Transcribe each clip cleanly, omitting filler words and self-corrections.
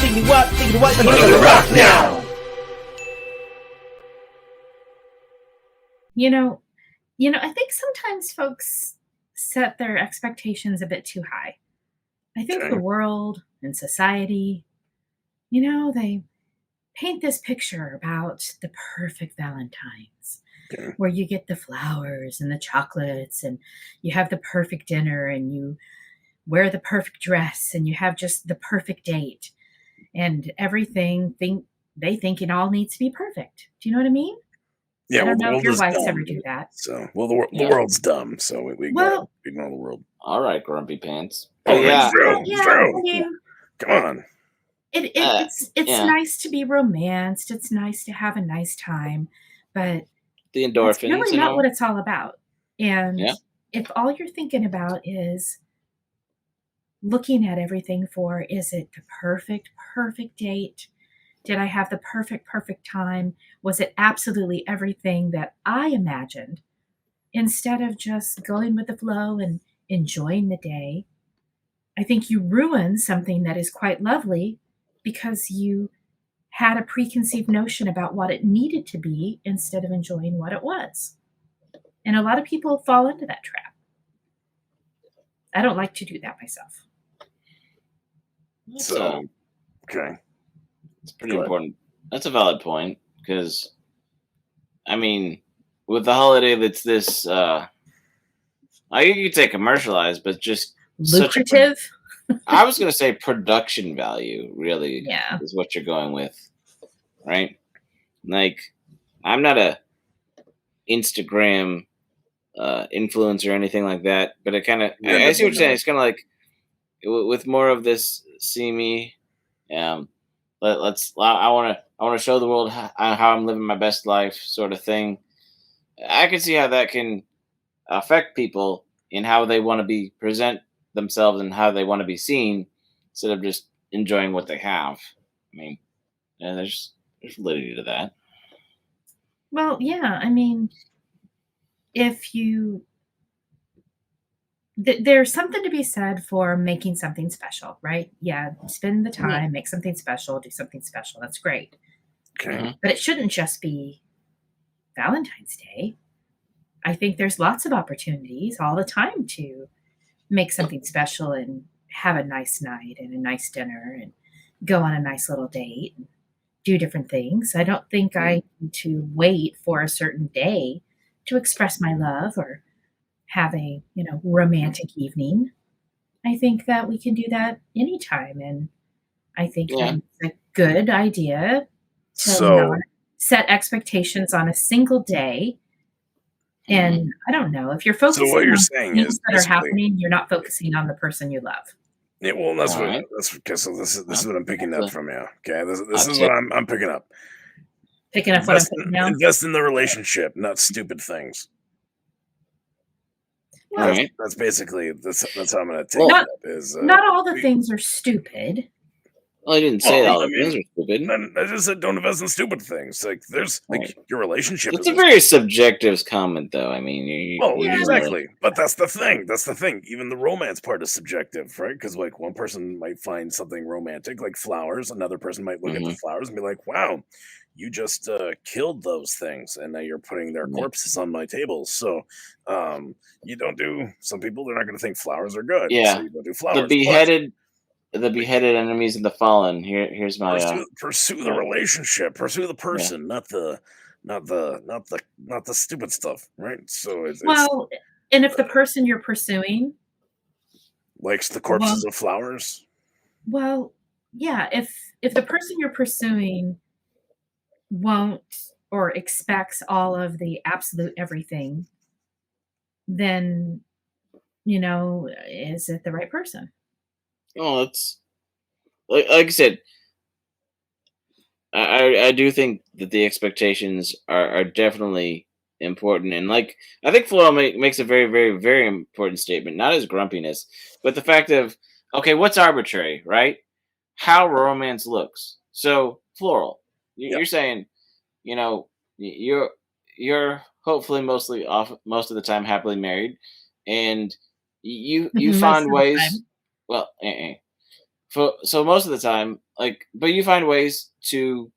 Diggity what, Under the rock now! You know, I think sometimes folks set their expectations a bit too high. I think the world and society, they paint this picture about the perfect Valentine's, where you get the flowers and the chocolates and you have the perfect dinner and you wear the perfect dress and you have just the perfect date and everything they think it all needs to be perfect. Do you know what I mean? Yeah, I don't know if your wives dumb, ever do that. So, the world's dumb, so we ignore the world. All right, grumpy pants. Oh, yeah, it's true. I mean, come on. It's nice to be romanced. It's nice to have a nice time, but the endorphins. It's really not what it's all about. And Yeah. if all you're thinking about is looking at everything for, is it the perfect date? Did I have the perfect time? Was it absolutely everything that I imagined? Instead of just going with the flow and enjoying the day, I think you ruin something that is quite lovely because you had a preconceived notion about what it needed to be instead of enjoying what it was. And a lot of people fall into that trap. I don't like to do that myself. So, okay. It's pretty important. That's a valid point because, I mean, with the holiday that's this, I think you could say commercialized, but just lucrative. I was going to say production value, really, yeah, is what you're going with, right? Like, I'm not a Instagram influencer or anything like that, but it kind of, I see what you're saying. It's kind of like with more of this, see me, I want to show the world how I'm living my best life sort of thing. I can see how that can affect people in how they want to present themselves and how they want to be seen instead of just enjoying what they have. I mean, there's validity to that. Well, yeah, I mean, if you there's something to be said for making something special, right? Yeah, spend the time, make something special, do something special. That's great. Okay. But it shouldn't just be Valentine's Day. I think there's lots of opportunities all the time to make something special and have a nice night and a nice dinner and go on a nice little date and do different things. I don't think I need to wait for a certain day to express my love or have a romantic evening. I think that we can do that anytime, and I think that it's a good idea to not set expectations on a single day. And I don't know if you're focusing what you're on saying things is that are happening, you're not focusing on the person you love. Yeah, well, that's okay. So this is what I'm picking up from you. Okay, this is what I'm picking up. Picking up what I'm picking now. Invest in the relationship, not stupid things. Well, that's basically that's how I'm going to take not, it. Is not all the things are stupid. Well, I didn't say all the things are stupid. I just said don't invest in stupid things. Like there's your relationship. It's a very subjective comment, though. I mean, exactly. But that's the thing. That's the thing. Even the romance part is subjective, right? Because like one person might find something romantic, like flowers. Another person might look at the flowers and be like, "Wow, you just killed those things, and now you're putting their corpses on my table." So, you don't do. Some people they're not going to think flowers are good. Yeah, so you don't do flowers. The beheaded enemies of the fallen. Here's my pursue the relationship, pursue the person, not the stupid stuff, right? So and if the person you're pursuing likes the corpses of flowers, well, yeah, if the person you're pursuing won't or expects all of the absolute everything, then is it the right person? Oh, it's like I said. I do think that the expectations are definitely important, and like I think Floral makes a very, very, very important statement. Not his grumpiness, but the fact of what's arbitrary, right? How romance looks. So Floral, you're saying, you're hopefully most of the time happily married, and you find ways. Well, so most of the time but you find ways to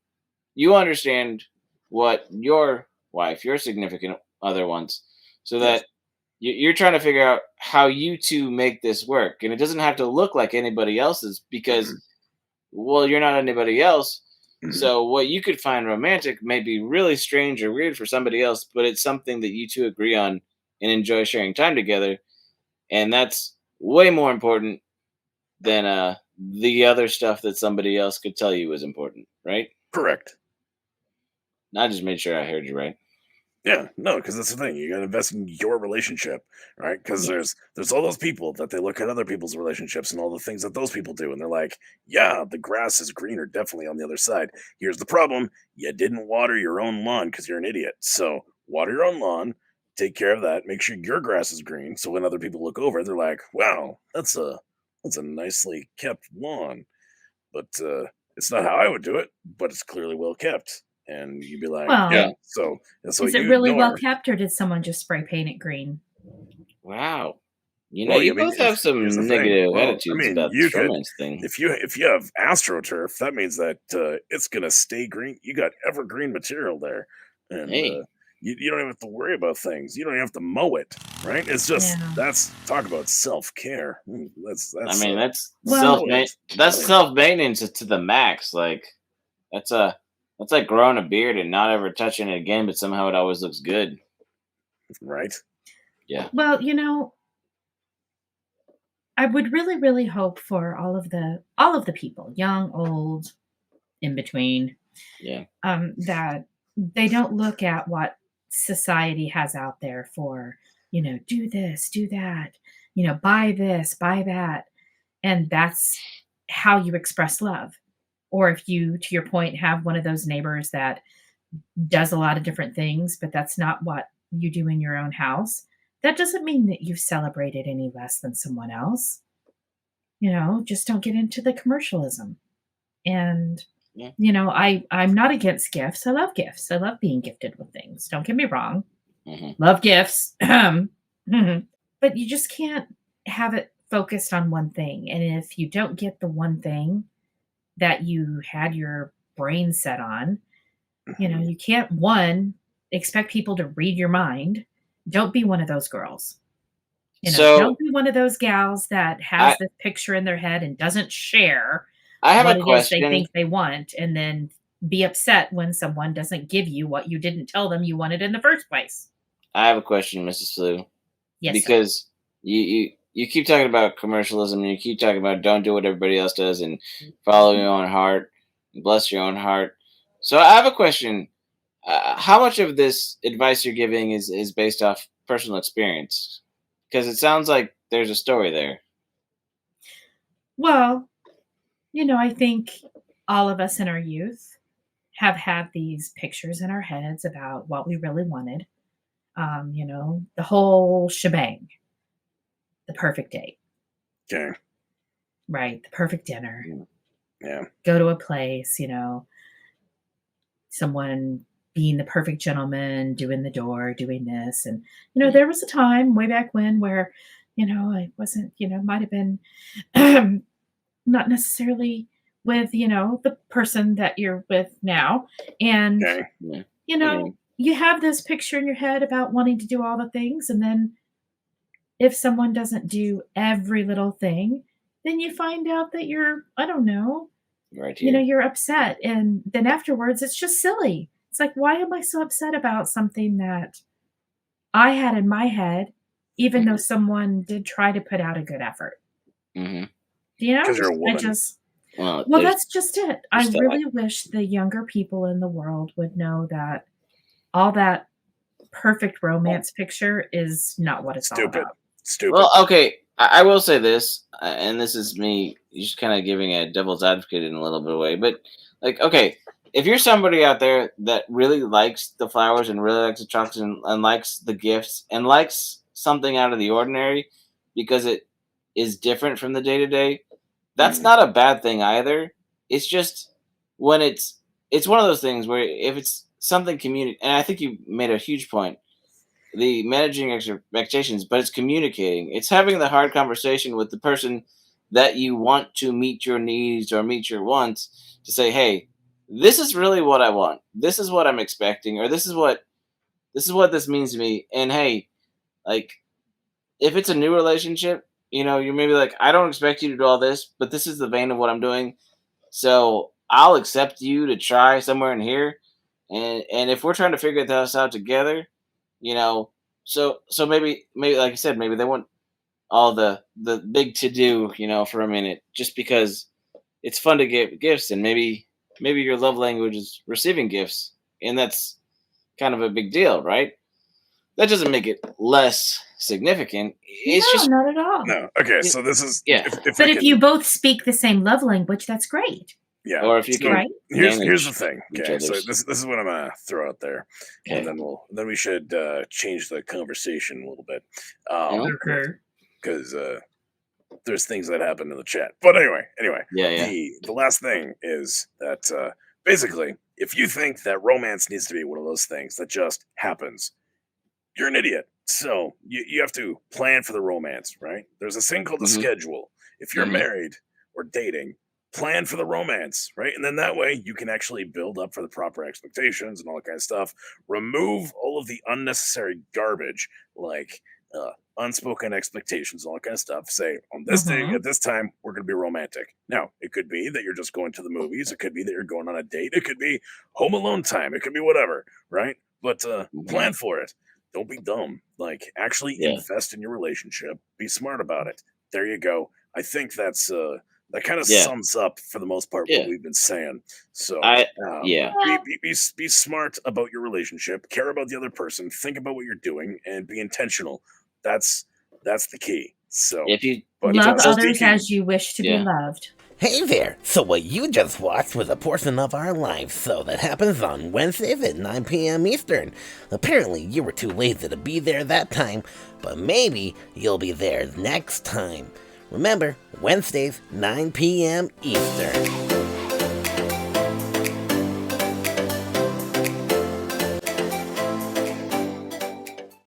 you understand what your wife, your significant other wants, so Yes. that you're trying to figure out how you two make this work, and it doesn't have to look like anybody else's because, Mhm. well, you're not anybody else. Mhm. So what you could find romantic may be really strange or weird for somebody else, but it's something that you two agree on and enjoy sharing time together, and that's way more important than the other stuff that somebody else could tell you is important, right? Correct. I just made sure I heard you right. Yeah, no, because that's the thing. You got to invest in your relationship, right? Because Yeah. there's all those people that they look at other people's relationships and all the things that those people do, and they're like, "Yeah, the grass is greener, definitely on the other side." Here's the problem: you didn't water your own lawn because you're an idiot. So water your own lawn, take care of that, make sure your grass is green. So when other people look over, they're like, "Wow, that's a nicely kept lawn." But it's not how I would do it, but it's clearly well kept. And you'd be like, yeah. Yeah. Well, So is it you really well ignore. kept, or did someone just spray paint it green? Wow. Well, I You mean, both have here's the some thing. negative Well, I attitudes mean, about you this could romance thing. if you have astroturf, that means that it's gonna stay green. You got evergreen material there, and Hey, you don't even have to worry about things. You don't even have to mow it, right? It's just Yeah. that's talk about self care. I That's mean Well, I mean, self maintenance to the max. Like that's a that's like growing a beard and not ever touching it again, but somehow it always looks good. right? Yeah, well, I would really, really hope for all of the people, young, old, in between, yeah. that they don't look at what society has out there for, do this, do that, buy this, buy that, and that's how you express love. Or if you, to your point, have one of those neighbors that does a lot of different things, but that's not what you do in your own house, that doesn't mean that you've celebrated any less than someone else. Just don't get into the commercialism. And Yeah. I'm not against gifts. I love gifts. I love being gifted with things. Don't get me wrong. Hmm. Love gifts. But you just can't have it focused on one thing. And if you don't get the one thing that you had your brain set on, Mhm. you can't expect people to read your mind. Don't be one of those girls. Don't So be one of those gals that I has this picture in their head and doesn't share I have a what it is they question. think they want, and then be upset when someone doesn't give you what you didn't tell them you wanted in the first place. I have a question, Mrs. Flew, Yes, sir. because you keep talking about commercialism and you keep talking about don't do what everybody else does and follow your own heart, bless your own heart. So I have a question. How much of this advice you're giving is based off personal experience? Because it sounds like there's a story there. Well, I think all of us in our youth have had these pictures in our heads about what we really wanted. The whole shebang, the perfect date, Okay. right? The perfect dinner, Mm. Yeah. go to a place, someone being the perfect gentleman, doing the door, doing this. And, Mm. there was a time way back when where, I wasn't, might have been not necessarily with, the person that you're with now. And, Okay. Yeah. you Okay. know, you have this picture in your head about wanting to do all the things. And then if someone doesn't do every little thing, then you find out that you're, I don't know, Right here. you're upset. And then afterwards, it's just silly. It's like, why am I so upset about something that I had in my head, even though Hmm. someone did try to put out a good effort? Hmm. Because you're a I woman. just Well, Well, that's just it. I there's that. really wish the younger people in the world would know that all that perfect romance picture is not what it's all Stupid. about. Stupid. Well, okay. I will say this, and this is me just kind of giving a devil's advocate in a little bit of way, but like, okay, if you're somebody out there that really likes the flowers and really likes the chocolates and likes the gifts and likes something out of the ordinary because it is different from the day to day, that's Mhm. not a bad thing either. It's just when it's one of those things where if it's something community, and I think you made a huge point, the managing expectations, but it's communicating. It's having the hard conversation with the person that you want to meet your needs or meet your wants, to say, hey, this is really what I want. This is what I'm expecting, or this is what this means to me. And hey, like, if it's a new relationship, you're maybe like, I don't expect you to do all this, but this is the vein of what I'm doing. So I'll accept you to try somewhere in here. And if we're trying to figure this out together, you know, so maybe like I said, maybe they want all the big to do, for a minute, just because it's fun to give gifts, and maybe your love language is receiving gifts, and that's kind of a big deal, right? That doesn't make it less significant. It's No, just not at all. No. Okay. So this is yeah. if But I if can, you both speak the same love language, that's great. yeah. Or if you So can Right? here's the manage thing. each Okay. So other's. this is what I'm gonna throw out there, and Okay. then we should change the conversation a little bit, Yeah. Okay. because there's things that happen in the chat. But anyway, Yeah. Yeah. the last thing is that basically, if you think that romance needs to be one of those things that just happens, you're an idiot. So you have to plan for the romance, right? There's this thing called a Hmm. schedule. If you're Hmm. married or dating, plan for the romance, right? And then that way you can actually build up for the proper expectations and all that kind of stuff. Remove all of the unnecessary garbage like uh, unspoken expectations, all that kind of stuff. Say, on this day, Mm-hmm. at this time, we're going to be romantic. Now, it could be that you're just going to the movies. It could be that you're going on a date. It could be home alone time. It could be whatever, right? But Hmm. plan for it. Don't be dumb. Like, actually Yeah. invest in your relationship. Be smart about it. There you go. I think that kind of Yeah. sums up for the most part what Yeah. we've been saying. So, I yeah. Well, be smart about your relationship. Care about the other person. Think about what you're doing, and be intentional. That's that's the key. So, If you but love so others speaking, as you wish to be yeah. loved. Hey there! So what you just watched was a portion of our live show that happens on Wednesdays at 9 p.m. Eastern. Apparently you were too lazy to be there that time, but maybe you'll be there next time. Remember, Wednesdays, 9 p.m. Eastern.